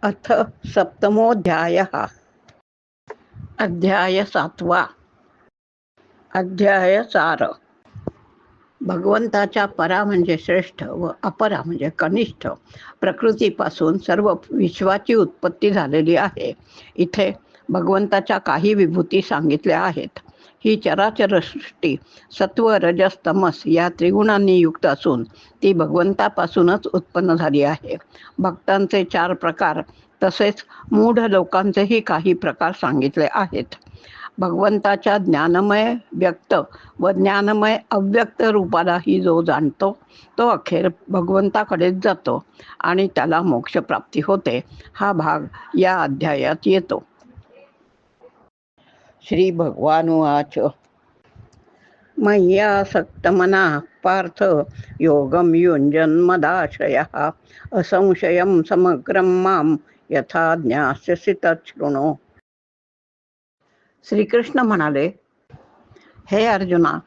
अथ सप्तमोऽध्यायः। अध्याय 7. अध्याय सार. भगवंताच्या परा म्हणजे श्रेष्ठ व अपरा म्हणजे कनिष्ठ प्रकृतीपासून सर्व विश्वाची उत्पत्ती झालेली आहे. इथे भगवंताच्या काही विभूती सांगितल्या आहेत. ही चराचर सृष्टी सत्व रजस तमस या त्रिगुणांनी युक्त असून ती भगवंतापासूनच उत्पन्न झाली आहे. भक्तांचे 4 प्रकार तसेच मूढ लोकांचेही काही प्रकार सांगितले आहेत. भगवंताच्या ज्ञानमय व्यक्त व ज्ञानमय अव्यक्त रूपालाही जो जाणतो तो अखेर भगवंताकडेच जातो आणि त्याला मोक्षप्राप्ती होते. हा भाग या अध्यायात येतो. श्री भगवानुवाच मय्यासक्तमनः पार्थ योगं युञ्जन्मदाश्रयः असंशयं समग्रं मां यथा ज्ञास्यसि तच्छृणु. श्रीकृष्ण म्हणाले, हे अर्जुना,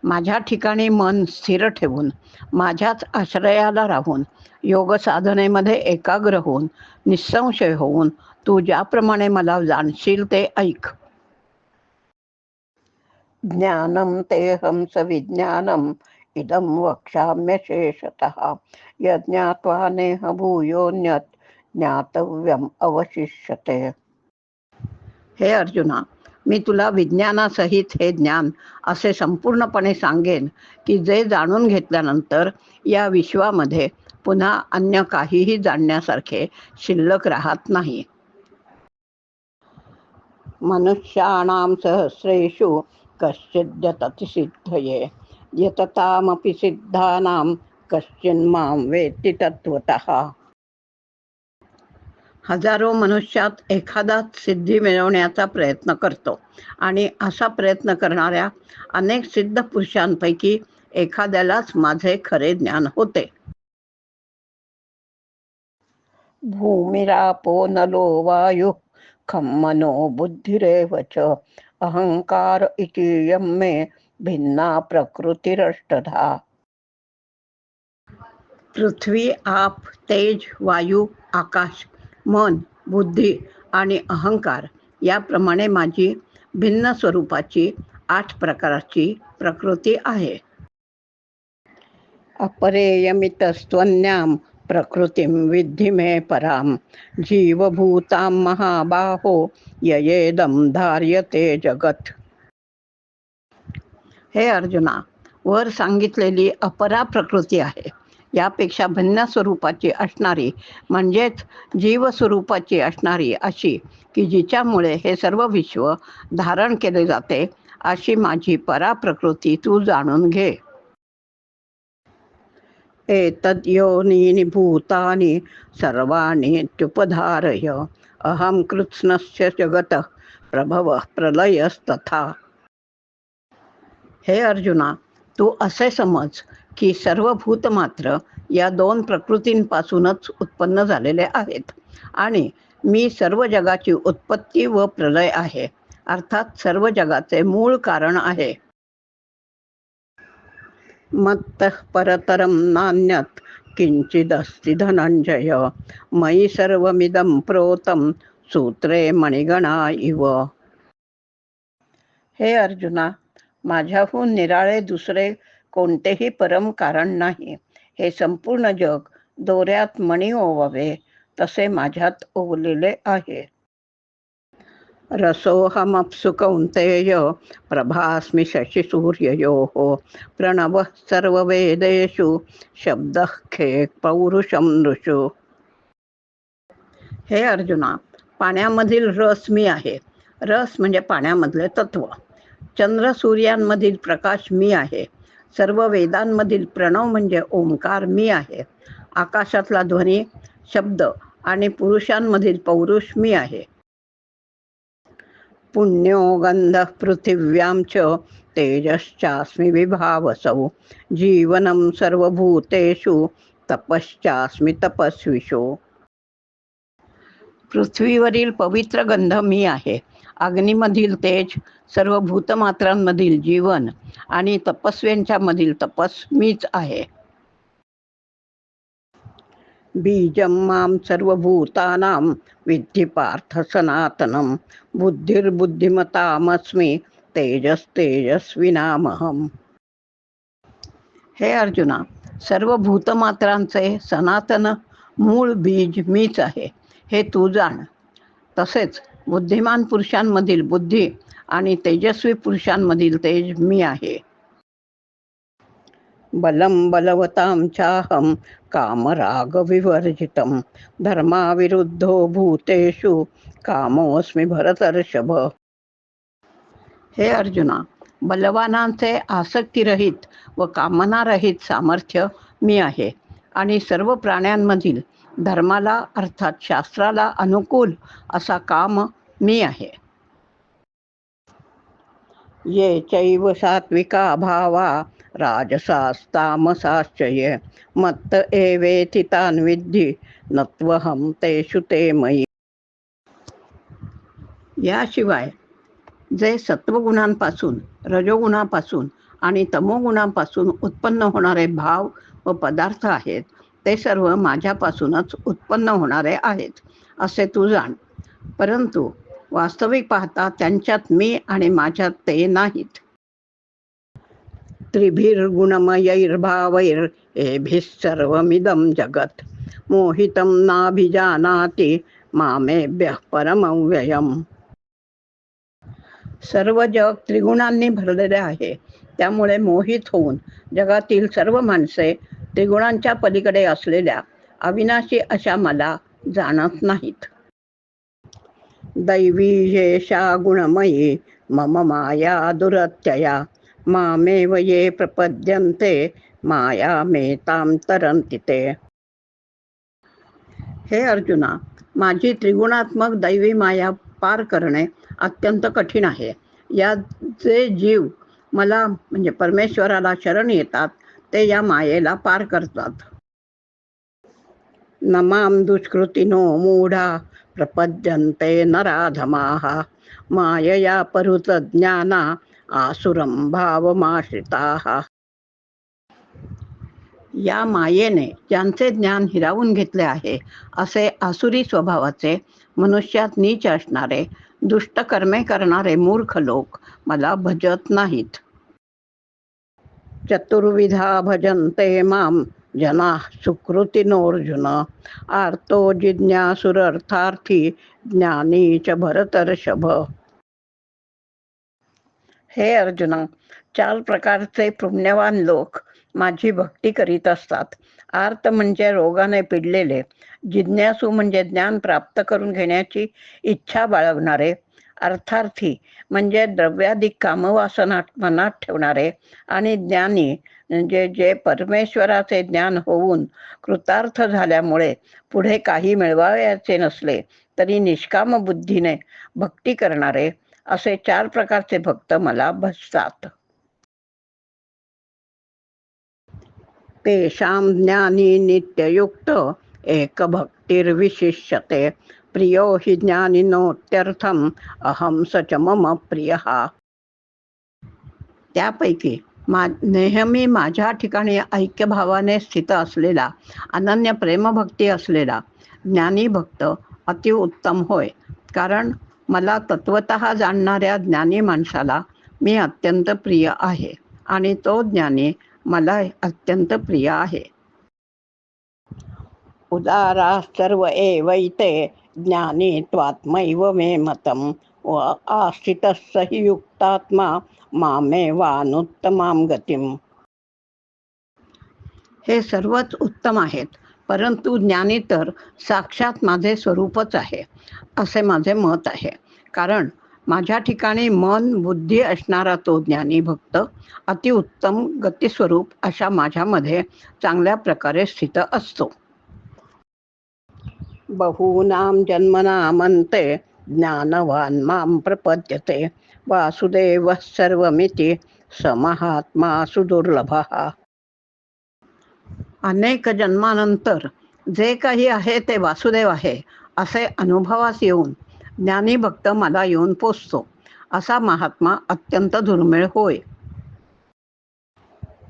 माझ्या ठिकाणी मन स्थिर ठेवून माझ्याच आश्रयाला राहून योग साधनेमध्ये एकाग्र होऊन निस्संशय होऊन तू ज्याप्रमाणे मला जाणशील ते ऐक. ज्ञानं तेऽहं सविज्ञानम् इदं वक्ष्याम्यशेषतः यज्ञात्वा नेह भूयोऽन्यत् ज्ञातव्यम् अवशिष्यते. हे अर्जुना, मी तुला विज्ञानासहित हे ज्ञान असे संपूर्णपणे सांगेन की जे जाणून घेतल्यानंतर या विश्वामध्ये पुन्हा अन्य काहीही जाणण्यासारखे शिल्लक राहत नाही. मनुष्याणां सहस्रेषु कश्चिद्यतति सिद्धये यततामपि सिद्धानां कश्चिन्मां वेत्ति तत्त्वतः. हजारो मनुष्यात एखादाच सिद्धी मिळवण्याचा प्रयत्न करतो आणि असा प्रयत्न करणाऱ्या अनेक सिद्ध पुरुषांपैकी एखाद्यालाच माझे खरे ज्ञान होते. भूमिरापो नलो वायुः खं मनो बुद्धिरेव च अहंकार इति यं मे भिन्ना प्रकृतिरष्टधा. पृथ्वी, आप, तेज, वायू, आकाश, मन, बुद्धी आणि अहंकार याप्रमाणे माझी भिन्न स्वरूपाची 8 प्रकारची प्रकृती आहे. अपरेयमितस्त्वन्यां प्रकृतिं विद्धि मे परां जीवभूतां महाबाहो ययेदं धार्यते जगत्. हे अर्जुना, वर सांगितलेली अपरा प्रकृती आहे. यापेक्षा भिन्न स्वरूपाची असणारी म्हणजेच जीवस्वरूपाची असणारी अशी की जिच्यामुळे हे सर्व विश्व धारण केले जाते अशी माझी पराप्रकृती तू जाणून घे. एतद्योनीनि भूतानि सर्वाणीत्युपधारय अहं कृत्स्नस्य जगतः प्रभवः प्रलयस्तथा. हे अर्जुना, तू असे समज की सर्व भूत मात्र या 2 प्रकृतींपासूनच उत्पन्न झालेले आहेत आणि मी सर्व जगाची उत्पत्ती व प्रलय आहे, अर्थात सर्व जगाचे मूळ कारण आहे. मत्तः परतरं नान्यत् किंचिदस्ति धनंजय मयि सर्वमिदं प्रोतं सूत्रे मणिगणा इव. हे अर्जुना, माझ्याहून निराळे दुसरे कोणतेही परम कारण नाही. हे संपूर्ण जग दोऱ्यात मणी ओवावे तसे माझ्यात ओवलेले आहे. रसोऽहमप्सु कौन्तेय प्रभास्मि शशिसूर्ययोः प्रणवः सर्ववेदेषु शब्दः खे पौरुषं नृषु. हे अर्जुना, पाण्यामधील रस मी आहे. रस म्हणजे पाण्यामधले तत्व. चंद्र सूर्यांमधील प्रकाश मी आहे. सर्व वेदांमधील प्रणव म्हणजे ओंकार मी आहे. आकाशातला ध्वनी, शब्द आणि पुरुषांमधील पौरुष मी आहे. पुण्यो गंधः पृथिव्यां च तेजश्चास्मि विभावसौ जीवनं सर्वभूतेषु तपश्चास्मि तपस्विषु. पृथ्वीवरील पवित्र गंध मी आहे. अग्नीमधील तेज, सर्व भूतमात्रांमधील जीवन आणि तपस्व्यांच्या मधील तपस मीच आहे. बीजं मां सर्वभूतानां विद्धि पार्थ सनातनं बुद्धिर्बुद्धिमतामस्मि तेजस्तेजस्विनामहम्. हे अर्जुना, सर्व भूतमात्रांचे सनातन मूळ बीज मीच आहे हे तू जाण. तसेच बुद्धिमान पुरुषांमधील बुद्धी आणि तेजस्वी पुरुषांमधील तेज मी आहे. बलं बलवतां चाहं कामरागविवर्जितं धर्माविरुद्धो भूतेषु कामोऽस्मि भरतर्षभ. हे अर्जुना, बलवानांचे आसक्तीरहित व कामनारहित सामर्थ्य मी आहे आणि सर्व प्राण्यांमधील धर्माला अर्थात शास्त्राला अनुकूल असा काम मी आहे. ये चैव सात्विका भावा राजसास्तामसाश्च ये मत्त एवेति तान् विद्धि नत्वहं तेषु ते मयि. याशिवाय जे सत्वगुणांपासून, रजोगुणापासून आणि तमोगुणापासून उत्पन्न होणारे भाव व पदार्थ आहेत ते सर्व माझ्यापासूनच उत्पन्न होणारे आहेत असे तू जाण. परंतु वास्तविक पाहता त्यांच्यात मी आणि माझ्यात ते नाहीत. त्रिभिर्गुणमयैर्भावैर् एभिः सर्वमिदं जगत् मोहितं नाभिजानाति मामेभ्यः परमव्ययम्. सर्व जग त्रिगुणांनी भरलेले आहे. त्यामुळे मोहित होऊन जगातील सर्व माणसे त्रिगुणांच्या पलीकडे असलेल्या अविनाशी अशा मला जाणत नाहीत. दैवी येषा गुणमयी मम माया दुरत्यया मामेव ये प्रपद्यन्ते मायामेतां तरन्ति ते. हे अर्जुना, माझी त्रिगुणात्मक दैवी माया पार करणे अत्यंत कठीण आहे. या जे जीव मला म्हणजे परमेश्वराला शरण येतात ते या मायेला पार करतात. न मां दुष्कृतिनो मूढा प्रपद्यन्ते नराधमाः मायया परुतज्ञाना आसुरं भावमाश्रिताः. या मायेने ज्यांचे ज्ञान हिरावून घेतले आहे असे आसुरी स्वभावाचे, मनुष्यात नीच असणारे, दुष्ट कर्मे करणारे मूर्ख लोक मला भजत नाहीत. चतुर्विधा भजन्ते मां जनाः सुकृतिनोऽर्जुन आर्तो जिज्ञासुरर्थार्थी ज्ञानी च भरतर्षभ. हे अर्जुना, 4 प्रकारचे पुण्यवान लोक माझी भक्ती करीत असतात. आर्त म्हणजे रोगाने पिडलेले, जिज्ञासू म्हणजे ज्ञान प्राप्त करून घेण्याची इच्छा बाळगणारे, अर्थार्थी म्हणजे द्रव्याधिक कामवासना मनात ठेवणारे आणि ज्ञानी म्हणजे जे परमेश्वराचे ज्ञान होऊन कृतार्थ झाल्यामुळे पुढे काही मिळवायचे नसले तरी निष्काम बुद्धीने भक्ती करणारे, असे 4 प्रकारचे भक्त मला भजतात. तेषां ज्ञानी नित्ययुक्त एकभक्तिर्विशिष्यते प्रियो हि ज्ञानिनोत्यर्थम अहं स च मम प्रियः. त्यापैकी नेहमी माझ्या ठिकाणी ऐक्यभावाने स्थित असलेला, अनन्य प्रेमभक्ती असलेला ज्ञानी भक्त अतिउत्तम होय. कारण मला तत्वतः जाणणाऱ्या ज्ञानी माणसाला मी अत्यंत प्रिय आहे आणि तो ज्ञानी मला अत्यंत प्रिय आहे. उदारा सर्व एवैते ज्ञानी त्वात्मैव मे मतम् व आस्थितः स हि युक्तात्मा मामेवानुत्तमां गतिम्. हे सर्वच उत्तम आहेत, परंतु ज्ञानी तर साक्षात माझे स्वरूपच आहे असे माझे मत आहे. कारण माझ्या ठिकाणी मन बुद्धी असणारा तो ज्ञानी भक्त अतिउत्तम गतिस्वरूप अशा माझ्यामध्ये चांगल्या प्रकारे स्थित असतो. बहूनां जन्मनामन्ते ज्ञानवान् मां प्रपद्यते वासुदेवः सर्वमिति स महात्मा सुदुर्लभः. अनेक जन्मानंतर जे काही आहे ते वासुदेव आहे असे अनुभवास येऊन ज्ञानी भक्त मला येऊन पोचतो असा महात्मा अत्यंत दुर्मिळ होय.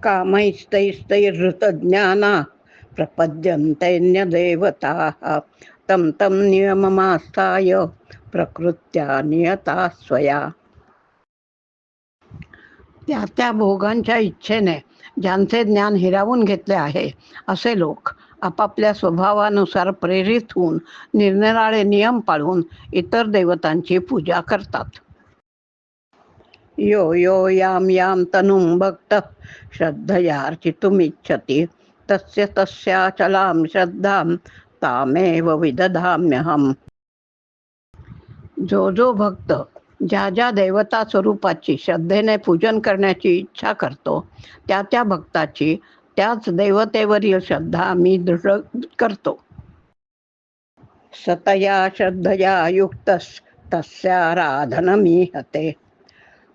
कामैस्तैस्तैर्हृतज्ञाना प्रपद्यन्तेऽन्यदेवताः तं तं नियममास्थाय प्रकृत्या नियता स्वया. त्या त्या भोगांच्या इच्छेने ज्यांचे ज्ञान हिरावून घेतले आहे असे लोक आपापल्या स्वभावानुसार प्रेरित होऊन निरनिराळे नियम पाळून इतर देवतांची पूजा करतात. यो यो यां यां तनुं भक्तः श्रद्धयार्चितुमिच्छति तस्य तस्याचलां श्रद्धां तामेव विदधाम्यहम्. जो जो भक्त ज्या ज्या देवता स्वरूपाची श्रद्धेने पूजन करण्याची इच्छा करतो त्या त्या भक्ताची त्याच देवतेवरील श्रद्धा मी दृढ करतो. सतया श्रद्धया युक्तस्तस्याराधनमीहते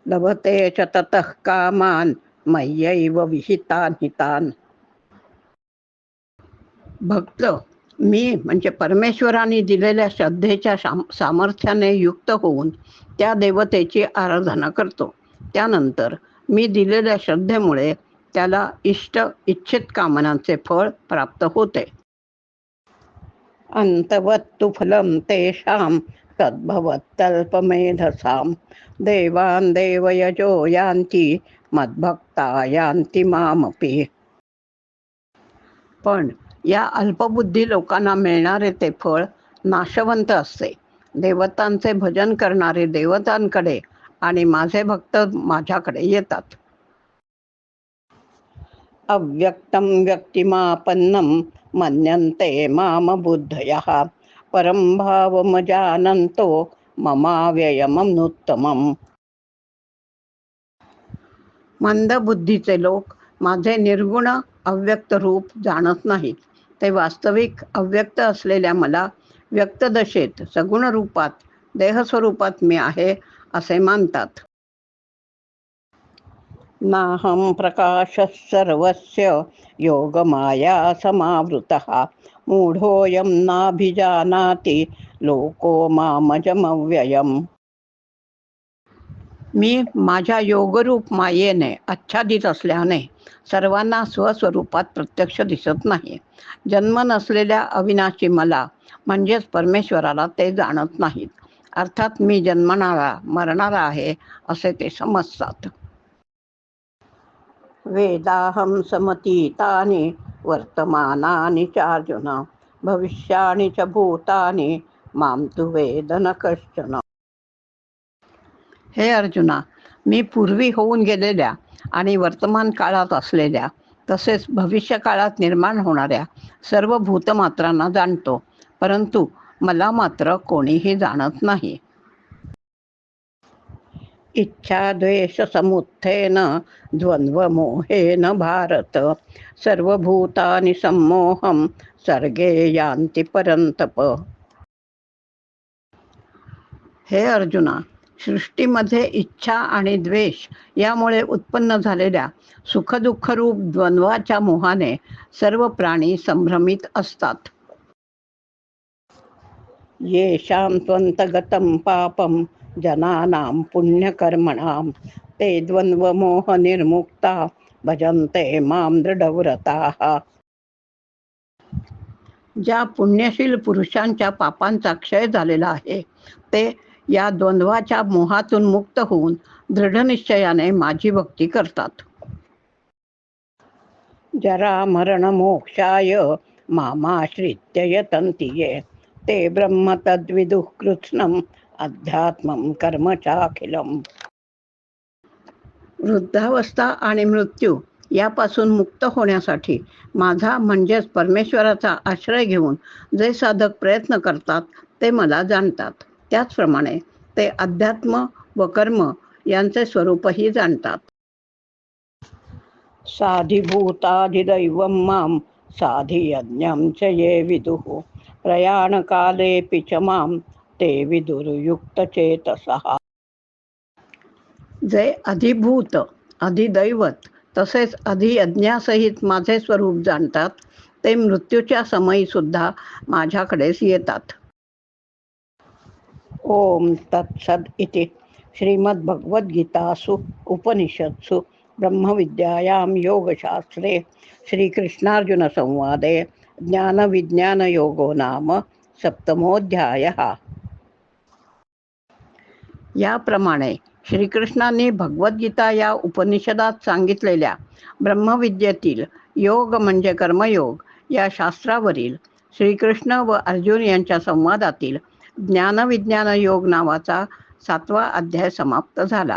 लभते च ततः कामान् मय्यैव विहितान् हितान्. भक्त मी म्हणजे परमेश्वराने दिलेल्या श्रद्धेच्या सामर्थ्याने युक्त होऊन त्या देवतेची आराधना करतो. त्यानंतर मी दिलेल्या श्रद्धेमुळे त्याला इच्छित कामनांचे फळ प्राप्त होते. अंतवत्तु फलं तेषां तद्भवत्यल्पमेधसां देवान् देवयजो यान्ति मद्भक्ता यान्ति मामपि. पण या अल्पबुद्धी लोकांना मिळणारे ते फळ नाशवंत असते. देवतांचे भजन करणारे देवतांकडे आणि माझे भक्त माझ्याकडे येतात. अव्यक्तं व्यक्तिमापन्नं मन्यन्ते माम बुद्धयः परं भावमजानन्तो ममाव्ययमनुत्तमम्. मंदबुद्धीचे लोक माझे निर्गुण अव्यक्त रूप जाणत नाहीत. ते वास्तविक अव्यक्त असलेल्या मला व्यक्तदशेत सगुण रूपात देहस्वरूपात मी आहे असे मानतात. नाहं प्रकाशः सर्वस्य योगमाया समावृतः मूढोऽयं नाभिजानाति लोको मामजमव्ययम्. मी माझ्या योगरूप मायेने आच्छादित असल्याने सर्वांना स्वस्वरूपात प्रत्यक्ष दिसत नाही. जन्म नसलेल्या अविनाशी मला म्हणजेच परमेश्वराला ते जाणत नाहीत. अर्थात मी जन्मणारा मरणारा आहे असे ते समजतात. वेदाहं समतीतानि वर्तमानानि चार्जुन भविष्याणि च भूतानि मां तु वेद न कश्चन. हे अर्जुना, मी पूर्वी होऊन गेलेल्या आणि वर्तमान काळात असलेल्या तसेच भविष्य काळात निर्माण होणाऱ्या सर्व भूतमात्रांना जाणतो, परंतु मला मात्र कोणीही जाणत नाही. इच्छा द्वेष समुत्थेन द्वंद्वमोहेन भारत सर्वभूतानि सम्मोहं सर्गे यान्ति परन्तप. हे अर्जुना, सृष्टीमध्ये इच्छा आणि द्वेष यामुळे उत्पन्न झालेल्या सुखदुःख रूप द्वंद्वाच्या मोहाने सर्व प्राणी संभ्रमित असतात. येषां त्वन्तगतं पापं जनानां पुण्यकर्मणां ते द्वंद्वमोहनिर्मुक्ता भजन्ते मां दृढव्रताः. ज्या पुण्यशील पुरुषांच्या पापांचा क्षय झालेला आहे ते या द्वंद्वाच्या मोहातून मुक्त होऊन दृढनिश्चयाने माझी भक्ती करतात. जरा मरण मोक्षाय मामाश्रित्य यतन्ति ये ते ब्रह्म तद्विदुः कृत्स्नम् अध्यात्मं कर्म चाखिलम्. वृद्धावस्था आणि मृत्यू यापासून मुक्त होण्यासाठी माझा म्हणजेच परमेश्वराचा आश्रय घेऊन जे साधक प्रयत्न करतात ते मला जाणतात. त्याचप्रमाणे ते अध्यात्म व कर्म यांचे स्वरूपही जाणतात. साधिभूताधिदैवं मां साधियज्ञं च ये विदुः प्रयाणकालेऽपि च मां ते विदुर्युक्तचेतसः. जे अधिभूत अधिदैवत तसेच अधियज्ञासहित माझे स्वरूप जाणतात ते मृत्यूच्या समयी सुद्धा माझ्याकडेच येतात. ओम तत्सद इति श्रीमद्भगवद्गीतासु उपनिषत्सु ब्रह्मविद्यायां योगशास्त्रे श्रीकृष्णार्जुनसंवादे ज्ञानविज्ञानयोगो नाम सप्तमोऽध्यायः. याप्रमाणे श्रीकृष्णांनी भगवद्गीता या उपनिषदात सांगितलेल्या ब्रह्मविद्येतील योग म्हणजे कर्मयोग या शास्त्रावरील श्रीकृष्ण व अर्जुन यांच्या संवादातील ज्ञानविज्ञान योग नावाचा 7वा अध्याय समाप्त झाला.